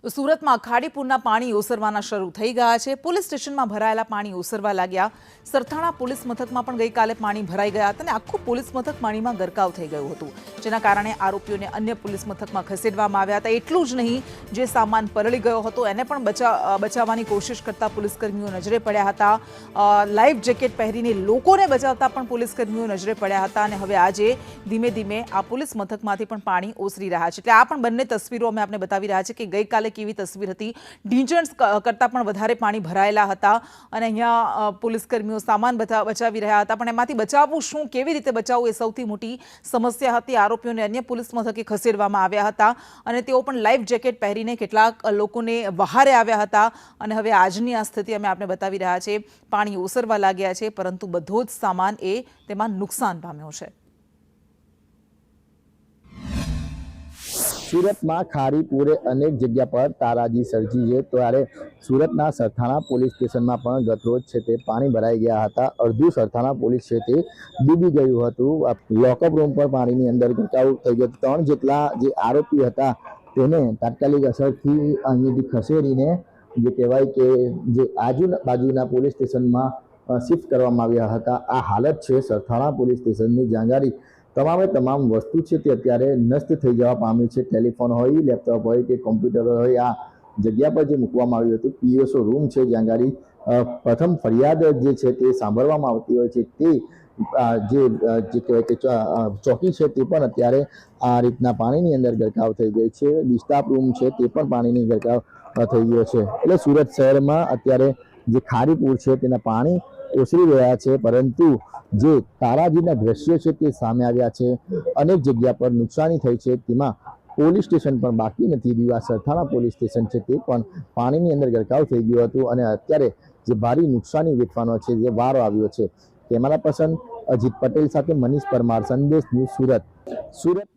સુરતમાં ખાડીપુરના પાણી ઓસરવાના શરૂ થઈ ગયા છે। પોલીસ સ્ટેશનમાં ભરાયેલા પાણી ઓસરવા લાગ્યા। સરથાણા પોલીસ મથકમાં પણ ગઈકાલે પાણી ભરાઈ ગયા હતા અને આખું પોલીસ મથક પાણીમાં ગરકાવ થઈ ગયું હતું, જેના કારણે આરોપીઓને અન્ય પોલીસ મથકમાં ખસેડવામાં આવ્યા હતા। એટલું જ નહીં, જે સામાન પલળી ગયો હતો એને પણ બચાવવાની કોશિશ કરતા પોલીસકર્મીઓ નજરે પડ્યા હતા। લાઈફ જેકેટ પહેરીને લોકોને બચાવતા પણ પોલીસકર્મીઓ નજરે પડ્યા હતા અને હવે આજે ધીમે ધીમે આ પોલીસ મથકમાંથી પણ પાણી ઓસરી રહ્યા છે। એટલે આ પણ બંને તસવીરો અમે આપને બતાવી રહ્યા છે કે ગઈકાલે કેવી તસવીર હતી। ઢીંચણ કરતાં પણ વધારે પાણી ભરાયેલા હતા અને અહીંયા પોલીસકર્મીઓ સામાન બચાવી રહ્યા હતા, પણ એમાંથી બચાવવું શું, કેવી રીતે બચાવવું એ સૌથી મોટી સમસ્યા હતી। આરોપીઓને અન્ય પોલીસ મથકે ખસેડવામાં આવ્યા હતા અને તેઓ પણ લાઈફ જેકેટ પહેરીને કેટલાક લોકોને વહારે આવ્યા હતા અને હવે આજની આ સ્થિતિ અમે આપને બતાવી રહ્યા છે। પાણી ઓસરવા લાગ્યા છે, પરંતુ બધો જ સામાન તેમાં નુકસાન પામ્યો છે। સુરતમાં ખાડીપુરે અનેક જગ્યા પર તારાજી સર્જી છે, ત્યારે સુરતના સરથાણા પોલીસ સ્ટેશનમાં પણ ગતરોજ છે તે પાણી ભરાઈ ગયા હતા। અડધું સરથાણા પોલીસ છે તે ડૂબી ગયું હતું। લોકઅપ રૂમ પર પાણીની અંદર ગરકાવ થઈ ગયો। 3 જેટલા જે આરોપી હતા તેને તાત્કાલિક અસરથી અહીંયાથી ખસેડીને જે કહેવાય કે જે આજુબાજુના પોલીસ સ્ટેશનમાં શિફ્ટ કરવામાં આવ્યા હતા। આ હાલત છે સરથાણા પોલીસ સ્ટેશનની। જાંગારી તમામ વસ્તુ છે તે અત્યારે નષ્ટ થઈ જવા પામી છે। ટેલિફોન હોય, લેપટોપ હોય કે કોમ્પ્યુટર હોય, આ જગ્યા પર જે મૂકવામાં આવ્યું હતું પીએસઓ રૂમ છે, જાંગારી પ્રથમ ફરિયાદ જે છે તે સાંભળવામાં આવતી હોય છે તે જે કહેવાય કે ચોકી છે તે પણ અત્યારે આ રીતના પાણીની અંદર ગરકાવ થઈ ગઈ છે। ડિસ્ટાફ રૂમ છે તે પણ પાણીની ગરકાવ થઈ ગયો છે। એટલે સુરત શહેરમાં અત્યારે જે ખાડીપુર છે તેના પાણી ઓસરી રહ્યા છે, પરંતુ જે તારાજીના દ્રશ્યો છે તે સામે આવ્યા છે। અનેક જગ્યા પર નુકસાની થઈ છે, તેમાં પોલીસ સ્ટેશન પણ બાકી નથી રહ્યું। આ સરથાણા પોલીસ સ્ટેશન છે તે પણ પાણીની અંદર ગરકાવ થઈ ગયું હતું અને અત્યારે જે ભારે નુકસાની વેઠવાનો છે જે વારો આવ્યો છે। કેમેરા પર્સન અજીત પટેલ સાથે મનીષ પરમાર, સંદેશ ન્યૂઝ, સુરત।